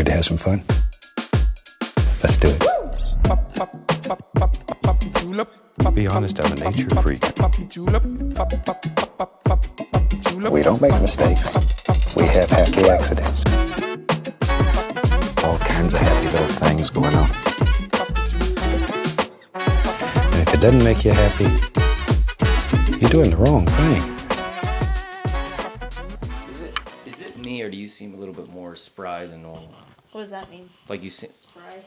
Ready to have some fun? Let's do it. Be honest, I'm a nature freak. We don't make mistakes. We have happy accidents. All kinds of happy little things going on. And if it doesn't make you happy, you're doing the wrong thing. Is it me, or do you seem a little bit more spry than normal? What does that mean? Like you seem Spry?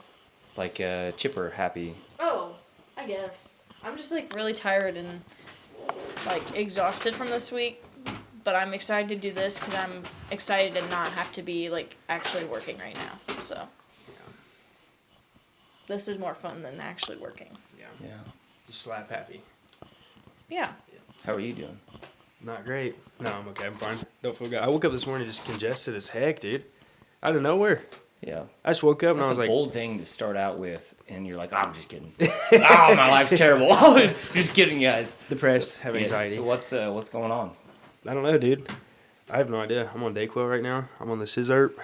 like chipper, happy. Oh, I guess. I'm just like really tired and like exhausted from this week, but I'm excited to do this because I'm excited to not have to be like actually working right now. So this is more fun than actually working. Yeah. Just slap happy. Yeah. How are you doing? Not great. No, I'm okay. I'm fine. Don't feel good. I woke up this morning just congested as heck, dude. Out of nowhere. Yeah. I just woke up and That's I was a like, bold thing to start out with, and you're like, oh, I'm just kidding. Oh, my life's terrible. Just kidding, guys. depressed, have anxiety. So what's going on? I don't know, dude. I have no idea. I'm on Dayquil right now. I'm on the scissor.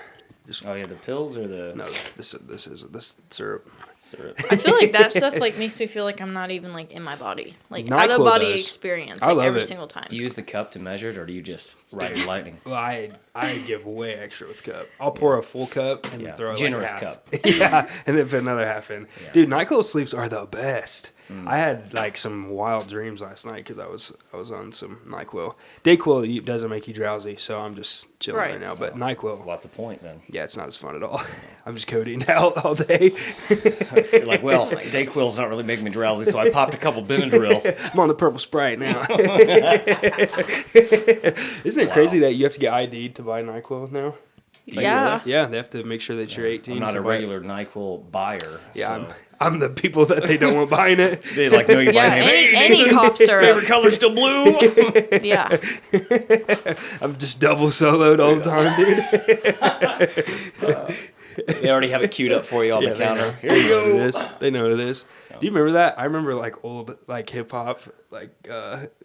Oh yeah, the pills or the No, this syrup. syrup? I feel like that stuff like makes me feel like I'm not even like in my body. Like NyQuil out of body does. experience I like love every it. single time. Do you use the cup to measure it, or do you just ride the lightning? Well, I give way extra with cup. I'll pour a full cup and Yeah, throw generous like half. cup. Yeah, and then put another half in. Yeah. Dude, NyQuil sleeps are the best. I had like some wild dreams last night because I was on some NyQuil. Dayquil doesn't make you drowsy, so I'm just chilling right now. But NyQuil, What's the point then? yeah, it's not as fun at all. I'm just codeine out all day. You're like, well, Dayquil's not really making me drowsy, so I popped a couple Benadryl. I'm on the purple Sprite now. Isn't it crazy that you have to get ID'd to buy NyQuil now? Yeah. Yeah, they have to make sure that you're 18. I'm not to a buy it. regular NyQuil buyer. Yeah, so. I'm the people that they don't want buying it. They like know you Yeah, buy it. any cough syrup. Favorite color still blue. Yeah. I'm just double soloed all the time, dude. They already have it queued up for you on the counter. Here you They know go. what it is. They know what it is. Do you remember that? I remember like old like hip hop like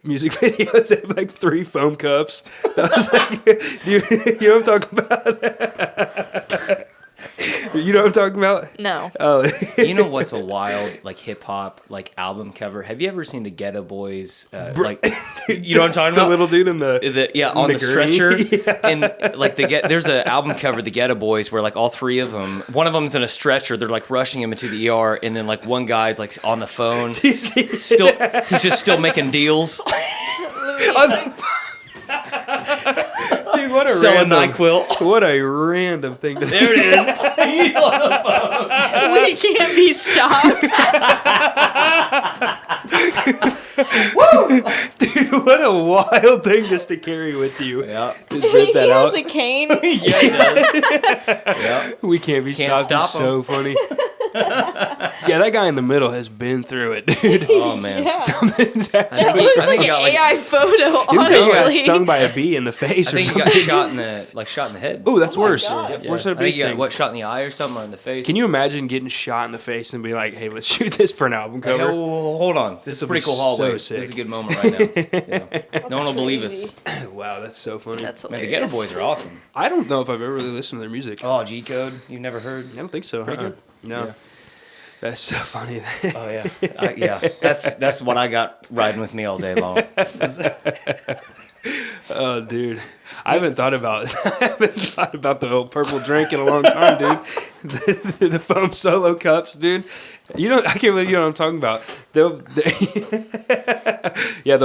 music videos that have like 3 foam cups. That was like, you know what I'm talking about? You know what I'm talking about? No. Oh, You know what's a wild like hip hop like album cover? Have you ever seen the Ghetto Boys? Like, you know what I'm talking the about? little dude in the On the gurney. stretcher, Yeah. and like there's an album cover, the Ghetto Boys, where like all 3 of them, one of them's in a stretcher. They're like rushing him into the ER, and then like one guy's like on the phone, he's just still making deals, Dude, what a selling random NyQuil. What a random thing to There it is. He's on the phone. We can't be stopped. Dude, what a wild thing just to carry with you. Yeah, Just rip He that has out. a cane. yeah, he does. Yeah. We can't be Can't stopped. stop It's so funny. Yeah, that guy in the middle has been through it, dude. Oh man. Yeah. Something's That actually. looks I like think an he got, like- AI photo, He was like he got honestly. stung by a bee in the face I or think he something. got shot in the head. Oh, that's worse. God. Yeah. Worse than a I bee think he got sting. shot in the eye or something, or in the face. Can you imagine getting shot in the face and be like, "Hey, let's shoot this for an album Hey, cover"? hold on. This is a would be pretty cool hallway. so sick. This is a good moment right now. Yeah. No one will believe us. Crazy. Wow, that's so funny. That's Man, the hilarious. Ghetto Boys are awesome. I don't know if I've ever really listened to their music. Oh, G Code. You've never heard? I don't think so. Pretty huh? good. No. Yeah. That's so funny. Oh yeah, yeah. That's what I got riding with me all day long. Oh, dude, I haven't thought about the whole purple drink in a long time, dude. The foam solo cups, dude. I can't believe you know what I'm talking about. They'll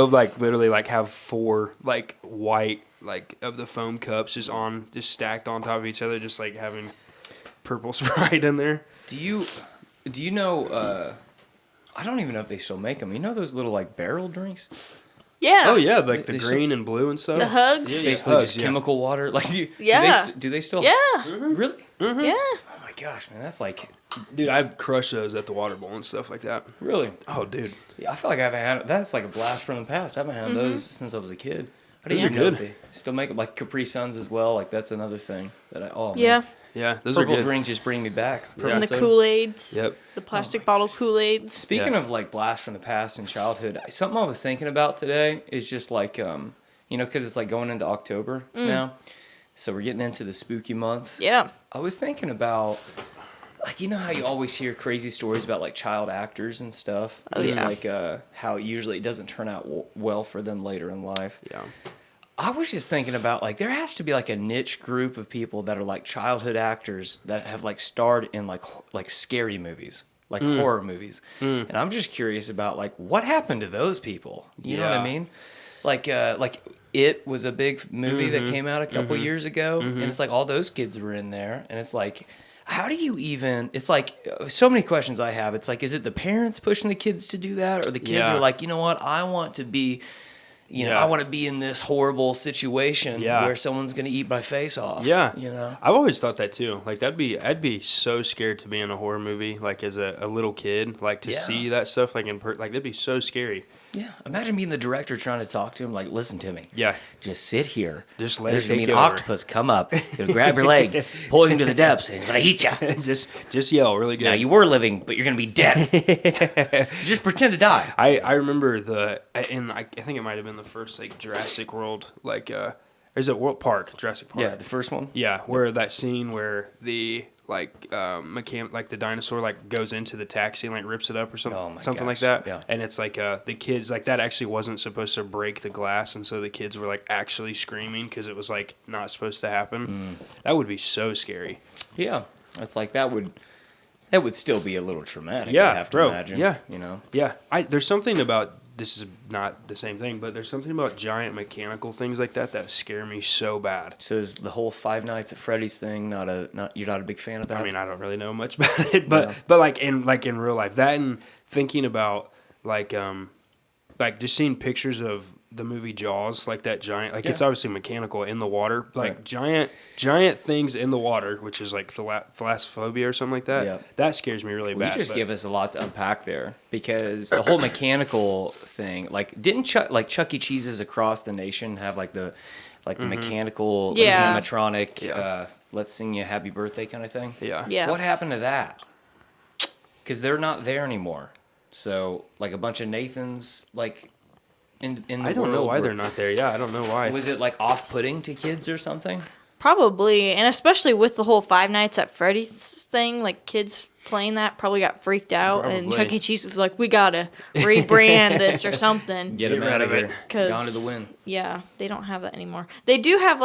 like literally like have 4 like white like of the foam cups just stacked on top of each other, just like having purple Sprite in there. Do you know? I don't even know if they still make them. You know those little like barrel drinks? Yeah. Oh yeah, like the They green and blue and stuff. The hugs. Yeah. Basically Hugs, just yeah. chemical water. Like, Yeah. do they still? Yeah. Really? Yeah. Oh my gosh, man, that's like Dude, I crush those at the water bowl and stuff like that. really. Oh, dude. Yeah, I feel like I haven't had. That's like a blast from the past. I haven't had those since I was a kid. I didn't Those are even know good. if they still make them, like Capri Suns as well. Like that's another thing that I. Oh man. Yeah. Yeah, those Purple are good. drinks just bring me back. Purple And the soda. Kool-Aids. Yep. The plastic bottle Kool-Aids. Speaking Yeah. of like blast from the past and childhood, something I was thinking about today is just like, because it's like going into October now. So we're getting into the spooky month. Yeah. I was thinking about, like, you know how you always hear crazy stories about, like, child actors and stuff? Oh, Just yeah. like how usually it doesn't turn out well for them later in life. Yeah. I was just thinking about, like, there has to be, like, a niche group of people that are, like, childhood actors that have, like, starred in, like scary movies, like horror movies. And I'm just curious about, like, what happened to those people? You know what I Yeah. mean? Like It was a big movie that came out a couple years ago, and it's like all those kids were in there, and it's like, how do you even, it's like, so many questions I have. It's like, is it the parents pushing the kids to do that, or the kids Yeah. are like, you know what, I want to be... I want to be in this horrible situation where someone's going to eat my face off. Yeah. You know? I've always thought that too. Like I'd be so scared to be in a horror movie, like as a little kid, like to see that stuff, like like that'd be so scary. Yeah. Imagine being the director trying to talk to him, like, listen to me. Yeah. Just sit here. Just let There's it going take to be an over. octopus come up. He's going to grab your leg, pull you into the depths, and he's going to eat you. just yell really good. Now, you were living, but you're going to be dead. So just pretend to die. I remember I think it might have been the first like Jurassic World, like is it Jurassic Park? Yeah, the first one. Yeah, where that scene where the the dinosaur like goes into the taxi and like rips it up or something like that. Yeah. And it's like the kids, like that actually wasn't supposed to break the glass, and so the kids were like actually screaming because it was like not supposed to happen. That would be so scary. Yeah. It's like that would still be a little traumatic. Yeah, I have to bro. imagine. Yeah. You know? Yeah, there's something about, this is not the same thing, but there's something about giant mechanical things like that scare me so bad. So is the whole Five Nights at Freddy's thing you're not a big fan of that? I mean, I don't really know much about it, but like in real life, that and thinking about like just seeing pictures of the movie Jaws, like that giant, like it's obviously mechanical in the water, like giant things in the water, which is like thalassophobia or something like that. Yeah. That scares me really bad. You just give us a lot to unpack there, because the whole mechanical thing, like, didn't Chuck E. Cheese's across the nation have like the mechanical, like, animatronic, let's sing you a happy birthday kind of thing? Yeah. Yeah. What happened to that? Because they're not there anymore. So like a bunch of Nathans, like in the I don't know world why were- they're not there. Yeah, I don't know why. Was it like off-putting to kids or something? Probably, and especially with the whole Five Nights at Freddy's thing, like kids playing that probably got freaked out, and Probably. Chuck E. Cheese was like, "We gotta rebrand this or something." Get them rid out of of it. here. 'Cause, Gone to the wind. Yeah, they don't have that anymore. They do have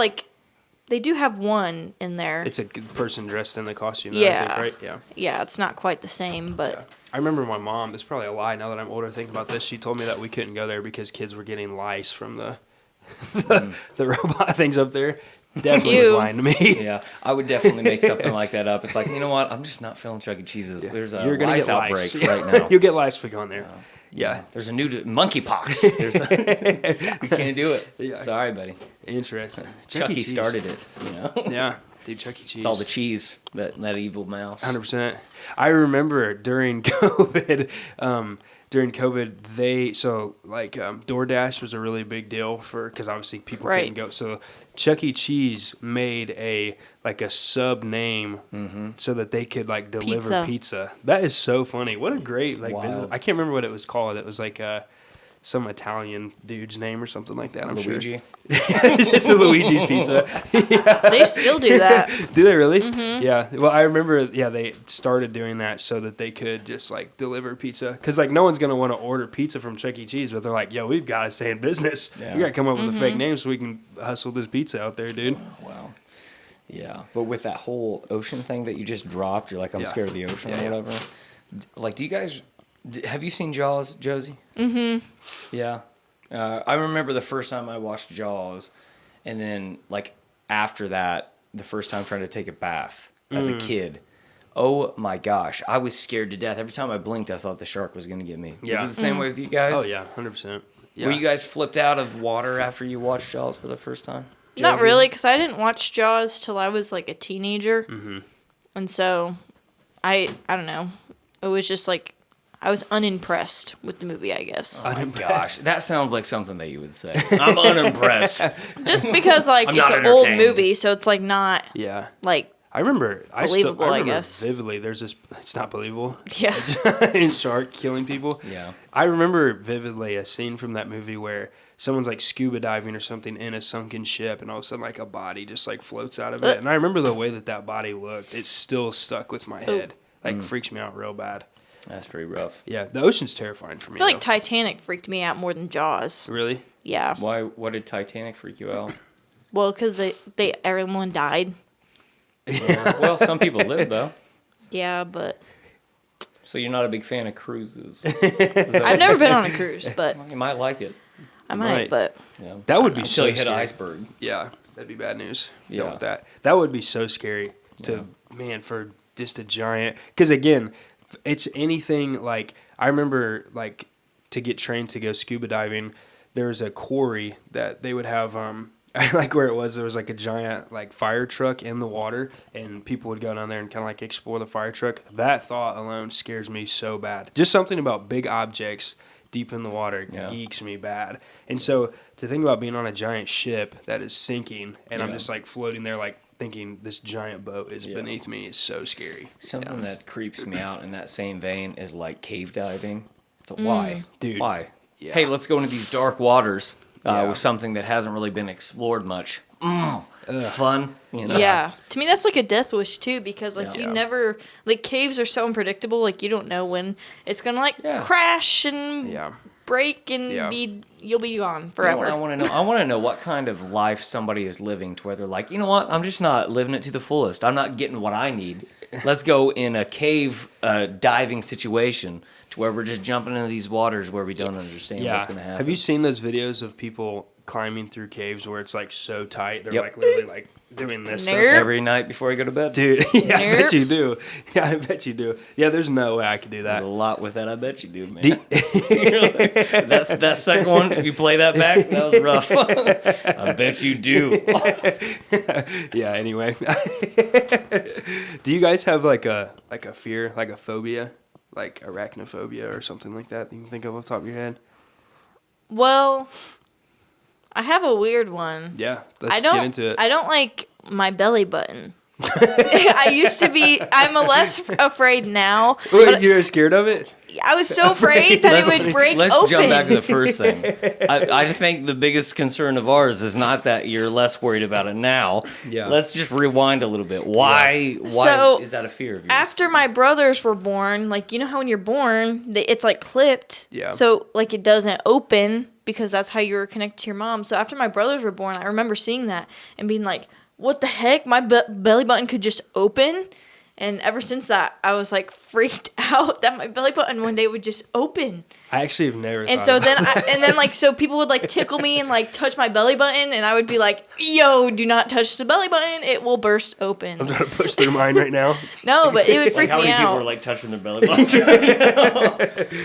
one in there. It's a person dressed in the costume. I Yeah. think, right? Yeah. Yeah, it's not quite the same, but I remember my mom, it's probably a lie now that I'm older thinking about this, she told me that we couldn't go there because kids were getting lice from the robot things up there. Definitely was Ew. lying to me. Yeah, I would definitely make something like that up. It's like, you know what? I'm just not feeling Chuck E. Cheese's. There's a You're gonna lice get outbreak lice right now. You'll get lice for going there. Yeah. There's a new monkeypox. You can't do it. Yeah. Sorry, buddy. Interesting. Chuck E. Cheese. started it. You know, Yeah. Dude, Chuck E. Cheese. it's all the cheese that evil mouse. 100%. I remember during COVID, DoorDash was a really big deal because obviously people Right. couldn't go. So Chuck E. Cheese made a sub name so that they could like deliver pizza. That is so funny. What a great Wild. business. I can't remember what it was called. It was like some Italian dude's name or something like that. I'm Luigi. sure. It's a Luigi's Pizza. they still do that. Do they really? Yeah. Well, I remember. Yeah, they started doing that so that they could just like deliver pizza, because like no one's gonna want to order pizza from Chuck E. Cheese, but they're like, "Yo, we've got to stay in business. Yeah. We got to come up with a fake name so we can hustle this pizza out there, dude." Wow. Yeah, but with that whole ocean thing that you just dropped, you're like, I'm Yeah. scared of the ocean Yeah, or yeah. whatever. Like, do you guys have you seen Jaws, Josie? Mm-hmm. Yeah. I remember the first time I watched Jaws, and then like after that, the first time trying to take a bath as a kid. Oh my gosh, I was scared to death. Every time I blinked, I thought the shark was going to get me. Yeah. Is it the same way with you guys? Oh yeah, 100%. Yeah. Were you guys flipped out of water after you watched Jaws for the first time? Not Josie? really, because I didn't watch Jaws till I was like a teenager, and so I don't know. It was just like I was unimpressed with the movie, I guess. Oh my gosh, that sounds like something that you would say. I'm unimpressed. Just because like I'm it's not an old entertained. movie, so it's like not Yeah. like I remember. Believable, I remember guess. vividly. There's this. It's not believable. Yeah. In shark killing people. Yeah. I remember vividly a scene from that movie where someone's like scuba diving or something in a sunken ship, and all of a sudden like a body just like floats out of it. And I remember the way that body looked. It's still stuck with my head. Like freaks me out real bad. That's pretty rough. Yeah, the ocean's terrifying for me. I feel like Titanic freaked me out more than Jaws. Really? Yeah. Why? What did Titanic freak you out? Well, because everyone died. Well, some people lived though. Yeah, but So you're not a big fan of cruises. I've never been on a cruise, but You might like it. I might. But Yeah. That would be Until so you hit an scary. iceberg. Yeah, that'd be bad news. Yeah. Don't want that. That would be so scary for just a giant. Because again, it's anything like I remember like to get trained to go scuba diving. There was a quarry that they would have. I like where it was. There was like a giant like fire truck in the water, and people would go down there and kind of like explore the fire truck. That thought alone scares me so bad. Just something about big objects deep in the water geeks me bad. And so to think about being on a giant ship that is sinking, and I'm just like floating there like thinking this giant boat is beneath me is so scary. Something that creeps me out in that same vein is like cave diving. So why? Dude. Why? Yeah. Hey, let's go into these dark waters with something that hasn't really been explored much. Fun, you know? yeah, to me that's like a death wish too, because like you never like caves are so unpredictable. Like you don't know when it's gonna like crash and break and you'll be gone You know forever. what I want to know? I want to know what kind of life somebody is living to where they're like, you know what? I'm just not living it to the fullest. I'm not getting what I need. Let's go in a cave diving situation to where we're just jumping into these waters where we don't understand what's going to happen. Have you seen those videos of people climbing through caves where it's like so tight they're like literally like doing this stuff? Every night before you go to bed? Dude, yeah, I bet you do. Yeah, I bet you do. Yeah, there's no way I could do that. There's a lot with that. I bet you do, man. That's that second one. If you play that back, that was rough. I bet you do. Yeah. Anyway, do you guys have like a fear, like a phobia, like arachnophobia or something like that you can think of off the top of your head? Well, I have a weird one. Yeah, let's get into it. I don't like my belly button. I used to be. I'm less afraid now. Wait, you're scared of it? I was so afraid that it would break Let's open. jump back to the first thing. I think the biggest concern of ours is not that you're less worried about it now. Yeah. Let's just rewind a little bit. Why So, is that a fear of yours? After my brothers were born, like you know how when you're born, it's like clipped. Yeah. So like it doesn't open because that's how you were connected to your mom. So after my brothers were born, I remember seeing that and being like, "What the heck? My belly button could just open." And ever since that, I was like freaked out that my belly button one day would just open. I actually have never. And thought so about then like so people would like tickle me and like touch my belly button, and I would be like, "Yo, do not touch the belly button; it will burst open." I'm trying to push through mine right now. No, but it would freak how me many people out. are like touching their belly button?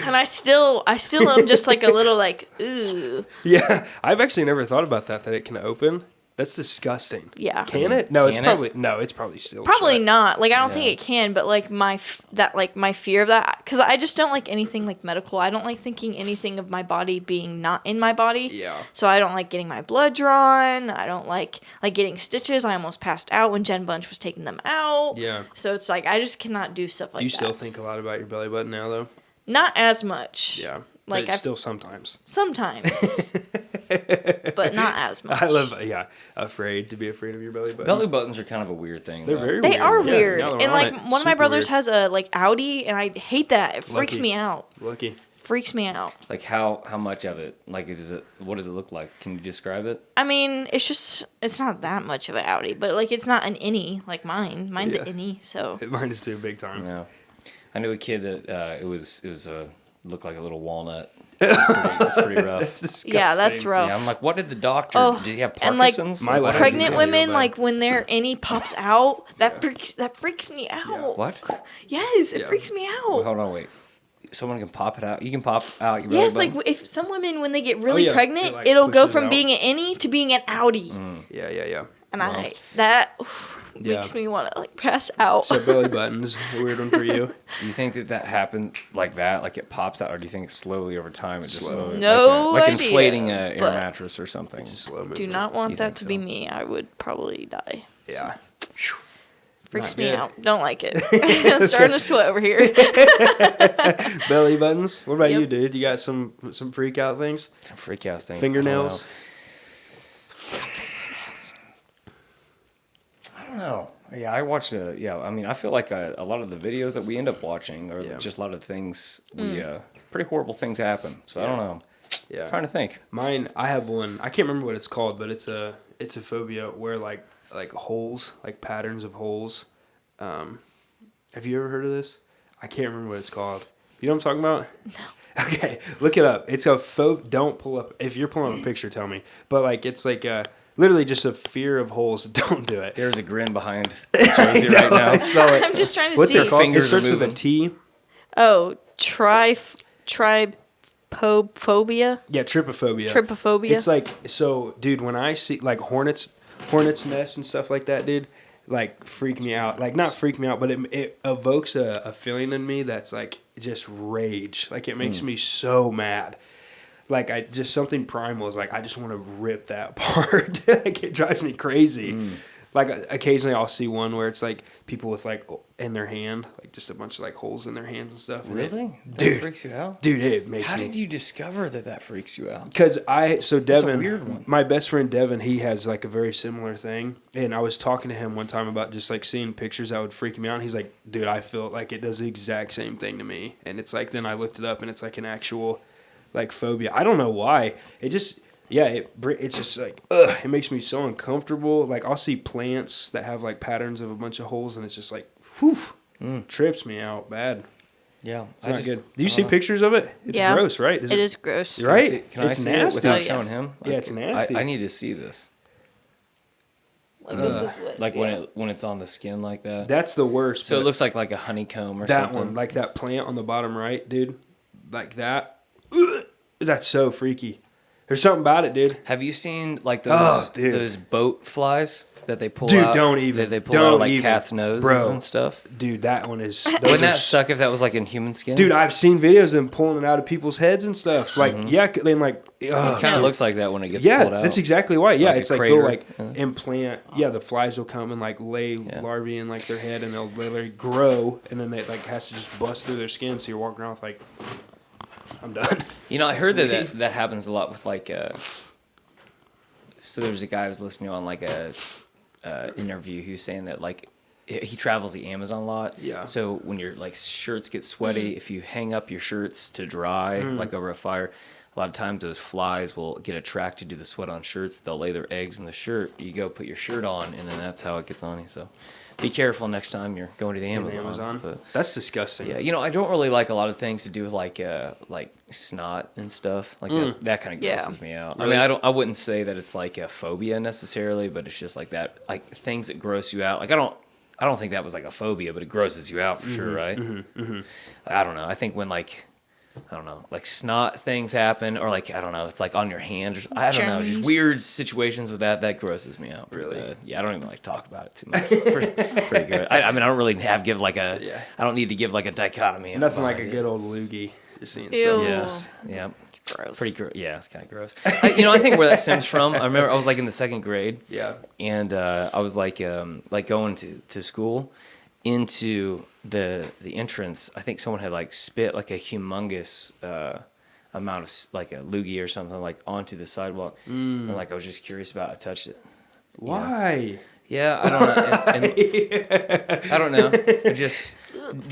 And I still am just like a little like, ooh. Yeah, I've actually never thought about that it can open. That's disgusting. Yeah. Can it? No, Can it's probably still Probably shut. not. Like I don't think it can, but like my fear of that, because I just don't like anything like medical. I don't like thinking anything of my body being not in my body. Yeah. So I don't like getting my blood drawn. I don't like getting stitches. I almost passed out when Jen Bunch was taking them out. Yeah. So it's like I just cannot do stuff like You that. still think a lot about your belly button now, though? Not as much. Yeah. Like but I still sometimes. sometimes, but not as much. I love, afraid of your belly button. Belly buttons are kind of a weird thing. They're though. very They weird. are Yeah, weird, now and they're on like it. one of my Super brothers weird. has a like Audi, and I hate that. It freaks Lucky. me out. Lucky. Freaks me out. Like how much of it? Like what does it look like? Can you describe it? I mean, it's not that much of an Audi, but like it's not an innie like mine. Mine's an innie, so Mine is too big time. Yeah. I knew a kid that it was looked like a little walnut. It's pretty rough. yeah, that's rough. Yeah, I'm like, what did the doctor? Oh, did he have and like Parkinson's? My life pregnant is really women, bad. like when their innie pops out, that freaks me out. What? Yes, it freaks me out. Hold on, wait. Someone can pop it out. You can pop out your belly Yes, button? like if some women when they get really yeah, pregnant, it, like, it'll go pushes from out. being an innie to being an Audi, Yeah. and that makes me want to like pass out. So belly buttons, a weird one for you. Do you think that happened like that, like it pops out, or do you think slowly over time it just slowly? No like idea, inflating a air but- mattress or something. Slow Do movement. not want You that think to be so? me. I would probably die. Yeah. Freaks Not me good. out. Don't like it. I'm starting to sweat over here. Belly buttons. What about Yep. you, dude? You got some freak out things? Some freak out things. Fingernails. I don't know. Yeah, I watched I mean, I feel like a lot of the videos that we end up watching are just a lot of things pretty horrible things happen. So I don't know. Yeah. Trying to think. Mine, I have one. I can't remember what it's called, but it's a phobia where like holes, like patterns of holes. Have you ever heard of this? I can't remember what it's called. You know what I'm talking about? No. Okay, look it up. It's a don't pull up. If you're pulling up a picture, tell me. But like it's like literally just a fear of holes. Don't do it. There's a grin behind Josie right now. I'm just trying to What's see. it called? It Fingers starts are with a moving. T. Oh, trypophobia? Yeah, trypophobia. Trypophobia? It's like, so, dude, when I see, like, hornets' nests and stuff like that, dude, like, freak me out. Like, not freak me out, but it evokes a feeling in me that's, like, just rage. Like, it makes me so mad. Like, something primal is like, I just want to rip that apart. Like, it drives me crazy. Like, occasionally I'll see one where it's, like, people with, like, in their hand, like, just a bunch of, like, holes in their hands and stuff. And Really? Dude. That freaks you out? Dude, it makes How me... did you discover that freaks you out? Because Devin, weird one. my best friend Devin, he has like a very similar thing. And I was talking to him one time about just like seeing pictures that would freak me out. And he's like, dude, I feel like it does the exact same thing to me. And it's like, then I looked it up and it's like an actual like phobia. I don't know why. It just, it's just like, it makes me so uncomfortable. Like I'll see plants that have like patterns of a bunch of holes and it's just like, whew, trips me out bad. Yeah. It's not good. Do you see pictures of it? It's Yeah. gross, right? It is gross. Right? Can I It's see nasty. it without Oh, yeah. showing him? Yeah, it's nasty. I need to see this. Like, this is what, Like when it's on the skin like that. That's the worst. So it but looks like a honeycomb or that something. one, like that plant on the bottom right, dude, like that. That's so freaky. There's something about it, dude. Have you seen like Oh, dude. those boat flies that they pull Dude, out? don't even. That they pull Don't out of like even. cats' noses Bro. and stuff. Dude, that one is. Wouldn't that suck if that was like in human skin? Dude, I've seen videos of them pulling it out of people's heads and stuff. Like, then like, it kind of looks like that when it gets yeah, pulled out. that's exactly why. Yeah, Like a it's like crater. they'll like implant. Yeah, the flies will come and like lay larvae in like their head, and they'll literally grow, and then it like has to just bust through their skin. So you're walking around with like, I'm done. You know, I heard that happens a lot with like. So there's a guy I was listening to on like a interview. He was saying that like he travels the Amazon a lot. Yeah. So when your like shirts get sweaty, if you hang up your shirts to dry like over a fire, a lot of times those flies will get attracted to the sweat on shirts. They'll lay their eggs in the shirt. You go put your shirt on, and then that's how it gets on you. So be careful next time you're going to the Amazon. But, That's disgusting. yeah, you know, I don't really like a lot of things to do with like snot and stuff. Like that kind of Yeah. grosses me out. Really? I mean, I wouldn't say that it's like a phobia necessarily, but it's just like that, like things that gross you out. Like I don't think that was like a phobia, but it grosses you out for sure, right? I don't know. I think when like snot things happen, or like I don't know, it's like on your hand, or I don't know, just Germs. weird situations with that grosses me out. Really? Yeah, I don't even like talk about it too much. It's pretty good. I mean, I don't really give like a. Yeah. I don't need to give like a dichotomy. Nothing like a behind good old loogie. Just seeing Ew. stuff. Yeah. Gross. Pretty gross. Yeah, it's kind of gross. I think where that stems from. I remember I was like in the second grade. Yeah. And I was like going to school, into the entrance. I think someone had like spit like a humongous amount of like a loogie or something like onto the sidewalk, and like I was just curious about it. I touched it. Why? Yeah, I don't know. I don't know. It just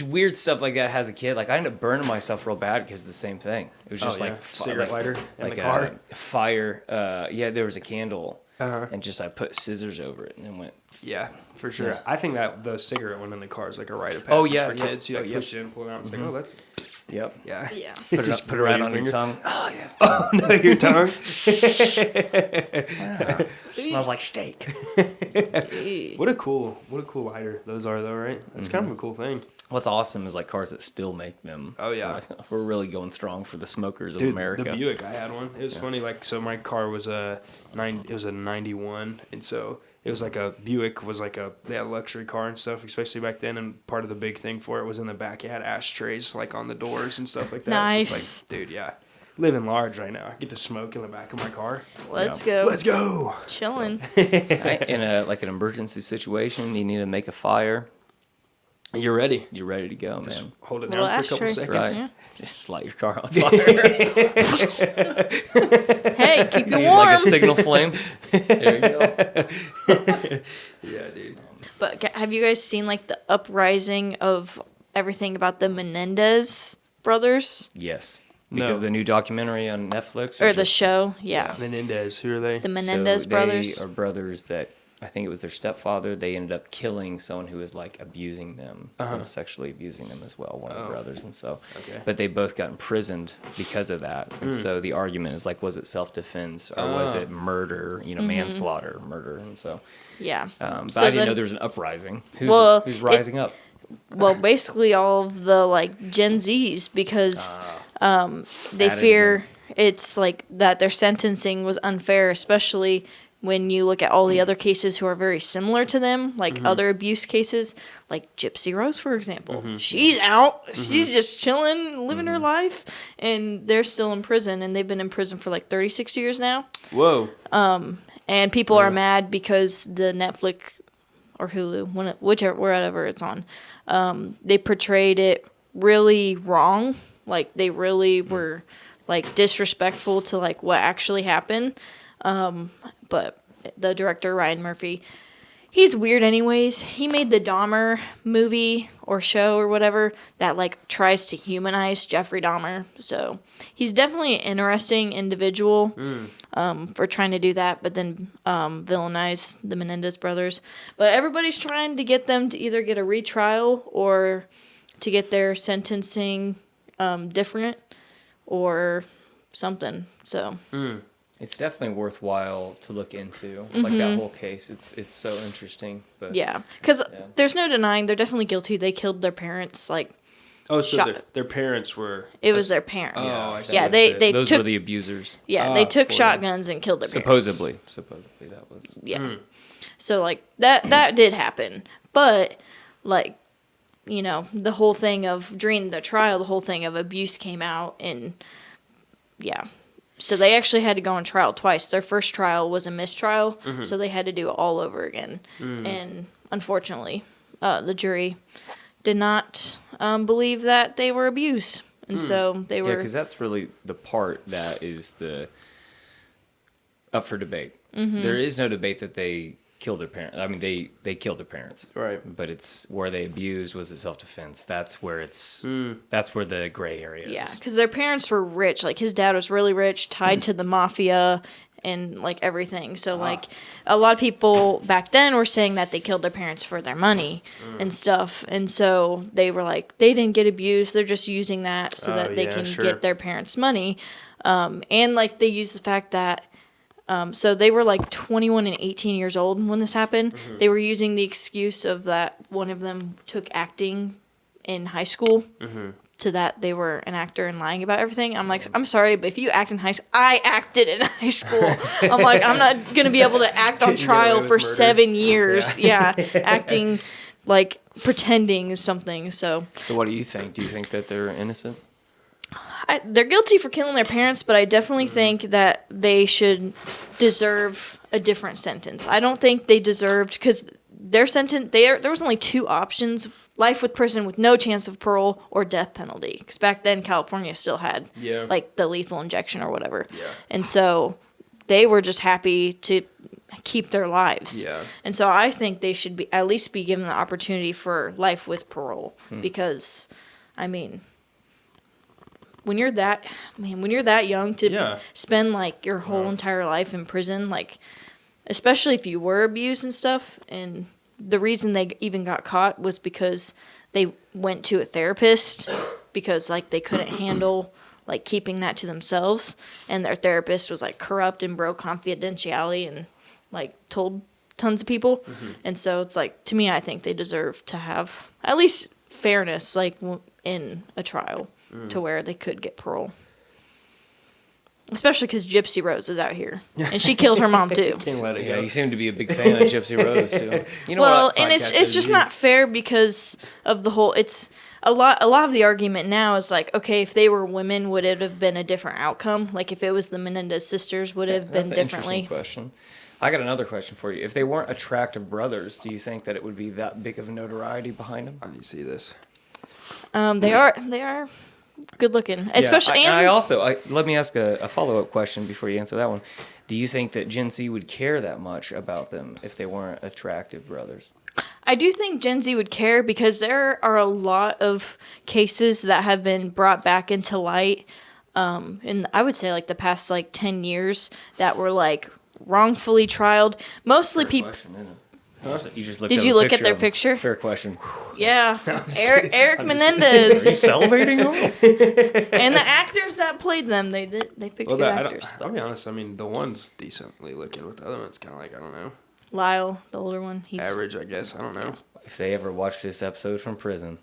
weird stuff like that as a kid. Like I ended up burning myself real bad because of the same thing. It was just like cigarette lighter in like the car. a fire. Yeah, there was a candle, Uh-huh. and just I put scissors over it and then went. Yeah, for sure. Yeah. I think that the cigarette one in the car is like a rite of Oh, passage yeah, for yeah. kids. You like Oh, push it in, pull it out, and it's like, oh, that's Yep. yeah. Yeah. Put it right on your tongue. Oh yeah. Oh no, your tongue. Smells like steak. Ew. What a cool lighter those are though, right? That's kind of a cool thing. What's awesome is like cars that still make them. Oh, yeah. Like, we're really going strong for the smokers of Dude, America. the Buick, I had one. It was funny. Like, so my car was a 91, and so it was like a Buick was like they had a luxury car and stuff, especially back then. And part of the big thing for it was in the back, it had ashtrays like on the doors and stuff like that. Nice. So it's like, dude, yeah, living large right now. I get to smoke in the back of my car. Let's go. Let's go. Chilling. Right? In a like an emergency situation, you need to make a fire. You're ready. You're ready to go, man. Hold it Little down for a couple ashtray. seconds. Right. Yeah. Just light your car on fire. Hey, keep you Need warm. like a signal flame. There you go. Yeah, dude. But have you guys seen like the uprising of everything about the Menendez brothers Yes. No. Because the new documentary on Netflix. or the show? Yeah, Menendez, who are they? the Menendez brothers. They are brothers that I think it was their stepfather. They ended up killing someone who was like abusing them and sexually abusing them as well, one of the brothers. And so, Okay. but they both got imprisoned because of that. And so the argument is like, was it self-defense or was it murder, manslaughter, murder? And so, Yeah. but So I didn't then- know there was an uprising. Well, Who's rising up? Well, basically all of the like Gen Zs because they At it fear it's like that their sentencing was unfair, especially when you look at all the other cases who are very similar to them, like other abuse cases, like Gypsy Rose, for example. She's out. She's just chilling, living her life, and they're still in prison, and they've been in prison for like 36 years now. Whoa. And people are mad because the Netflix or Hulu, wherever it's on, they portrayed it really wrong. Like they really were like disrespectful to like what actually happened. But the director, Ryan Murphy, he's weird anyways. He made the Dahmer movie or show or whatever that like tries to humanize Jeffrey Dahmer. So he's definitely an interesting individual for trying to do that, but then villainize the Menendez brothers. But everybody's trying to get them to either get a retrial or to get their sentencing different or something. So... It's definitely worthwhile to look into, like that whole case. It's so interesting. But Yeah, because there's no denying they're definitely guilty. They killed their parents. Like Oh, so Shot- their parents were. it was their parents. Oh, I see. yeah, Those they were took the abusers. they took for shotguns and killed their parents. Supposedly that was. Yeah. So like that did happen, but like the whole thing of during the trial, the whole thing of abuse came out, and yeah. So they actually had to go on trial twice. Their first trial was a mistrial, so they had to do it all over again. And unfortunately, the jury did not believe that they were abused. And so they Yeah, were... because that's really the part that is up for debate. There is no debate that they killed their parents. I mean, they killed their parents. Right. But it's where they abused, was it self-defense? That's where that's where the gray area Yeah, is. because their parents were rich. Like, his dad was really rich, tied to the mafia and, like, everything. So, like, a lot of people back then were saying that they killed their parents for their money and stuff. And so they were like, they didn't get abused. They're just using that so that they can get their parents' money. And, like, they used the fact that so they were like 21 and 18 years old when this happened. They were using the excuse of that one of them took acting in high school to that they were an actor and lying about everything. I'm like, I'm sorry, but if you act in high school, I acted in high school. I'm like, I'm not going to be able to act on trial for 7 years. Yeah. Acting like pretending something. So what do you think? Do you think that they're innocent? they're guilty for killing their parents, but I definitely think that they should deserve a different sentence. I don't think they deserved, because their sentence, there was only 2 options: life with prison with no chance of parole, or death penalty. Because back then California still had like the lethal injection or whatever. And so they were just happy to keep their lives. And so I think they should be at least be given the opportunity for life with parole, because I mean, when you're that young to spend like your whole entire life in prison, like, especially if you were abused and stuff, and the reason they even got caught was because they went to a therapist because like they couldn't handle like keeping that to themselves, and their therapist was like corrupt and broke confidentiality and like told tons of people. And so it's like, to me, I think they deserve to have at least fairness like in a trial to where they could get parole. Especially because Gypsy Rose is out here, and she killed her mom too. Can't let it Yeah, go. you seem to be a big fan of Gypsy Rose too. You know Well, what? and it's just not fair because of the whole. It's a lot of the argument now is like, okay, if they were women, would it have been a different outcome? Like if it was the Menendez sisters, would it have been That's an differently? interesting question. I got another question for you. If they weren't attractive brothers, do you think that it would be that big of a notoriety behind them? I need to see this. They are good looking, especially. Let me ask a follow up question before you answer that one. Do you think that Gen Z would care that much about them if they weren't attractive brothers? I do think Gen Z would care because there are a lot of cases that have been brought back into light. In I would say like the past like 10 years that were like wrongfully trialed. Mostly people. You just looked Did at you a look at their of them. picture? Fair question. Yeah, Eric Menendez Salivating over? and the actors that played them. They picked good actors. I'll be honest. I mean, the one's decently looking, with the other one's kind of like, I don't know, Lyle, the older one, he's average, I guess. I don't know. If they ever watch this episode from prison.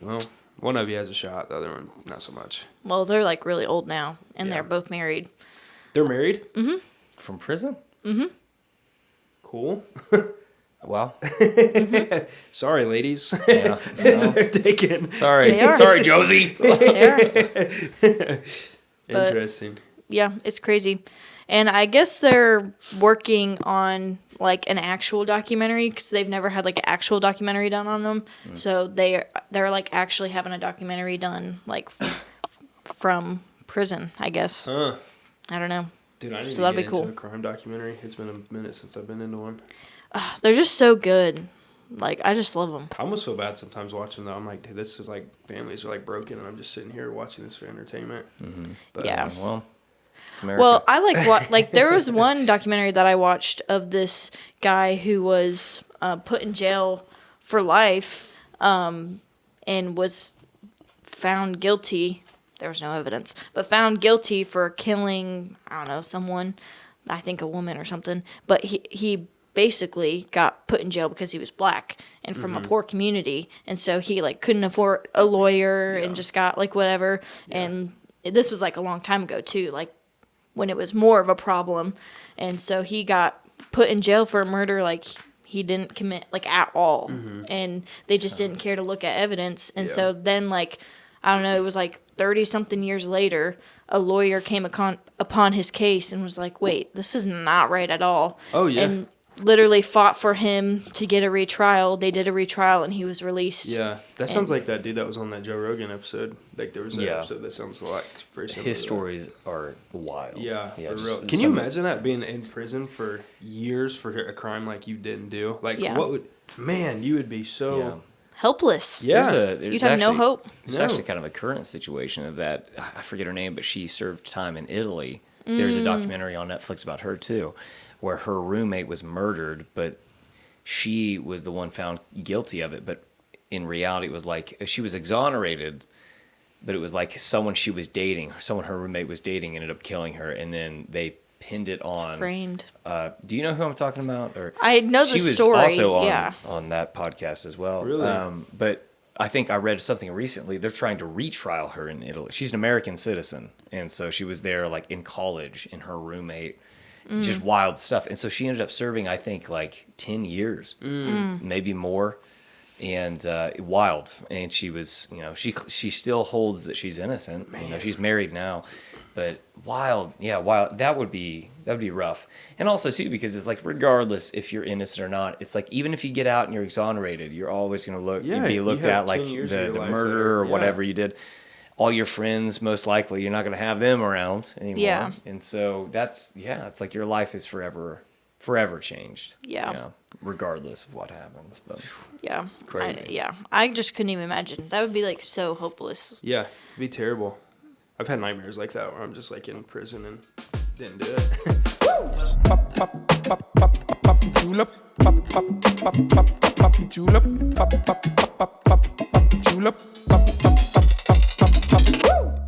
Well, one of you has a shot. The other one, not so much. Well, they're like really old now, and they're both married. They're married? Mm-hmm. From prison? Mm-hmm. Cool. Wow. Sorry, ladies. Yeah. They're taken. Sorry. They are. Sorry, Josie. They are. Interesting. Yeah, it's crazy. And I guess they're working on like an actual documentary because they've never had like an actual documentary done on them. So they're like actually having a documentary done like from prison, I guess. Huh. I don't know. Dude, I need So to that'd get be cool. into a crime documentary. It's been a minute since I've been into one. They're just so good. Like, I just love them. I almost feel bad sometimes watching them. I'm like, dude, this is like families are like broken, and I'm just sitting here watching this for entertainment. Mm-hmm. But, Yeah. Well, it's America. Well, I like there was one documentary that I watched of this guy who was put in jail for life and was found guilty. There was no evidence, but found guilty for killing, I don't know, someone, I think a woman or something. But he basically got put in jail because he was black and from a poor community. And so he like couldn't afford a lawyer and just got like whatever. Yeah. And this was like a long time ago too, like when it was more of a problem. And so he got put in jail for a murder like he didn't commit like at all. And they just didn't care to look at evidence. And so then like, I don't know, it was like 30-something years later, a lawyer came upon his case and was like, wait, this is not right at all. Oh, yeah. And literally fought for him to get a retrial. They did a retrial and he was released. Yeah, that sounds like that dude that was on that Joe Rogan episode. Like there was that episode that sounds like very similar. His stories are wild. Yeah, for just real. Can you imagine that being in prison for years for a crime like you didn't do? Like what would, man, you would be so helpless. Yeah. You'd have no hope. There's actually kind of a current situation of that. I forget her name, but she served time in Italy. There's a documentary on Netflix about her too, where her roommate was murdered, but she was the one found guilty of it. But in reality, it was like she was exonerated, but it was like someone she was dating, someone her roommate was dating, ended up killing her, and then they pinned it on. Framed. Do you know who I'm talking about? Or I know the story. She was also on that podcast as well. Really? But I think I read something recently. They're trying to retrial her in Italy. She's an American citizen, and so she was there like in college, and her roommate. Just wild stuff. And so she ended up serving, I think, like 10 years, maybe more. And wild. And she was, she still holds that she's innocent. You know, she's married now. But wild. Yeah, wild. That would be rough. And also, too, because it's like, regardless if you're innocent or not, it's like, even if you get out and you're exonerated, you're always going to be looked at like the murderer or whatever you did. All your friends, most likely, you're not going to have them around anymore. Yeah. And so that's, it's like your life is forever changed. Yeah. Regardless of what happens. But yeah. Crazy. I just couldn't even imagine. That would be like so hopeless. Yeah, it'd be terrible. I've had nightmares like that where I'm just like in prison and didn't do it. Pop, pop, pop, pop, pop, julep. Pop, pop, pop, pop, pop, julep. Pop, pop, pop, pop, pop, julep. Pop, pop.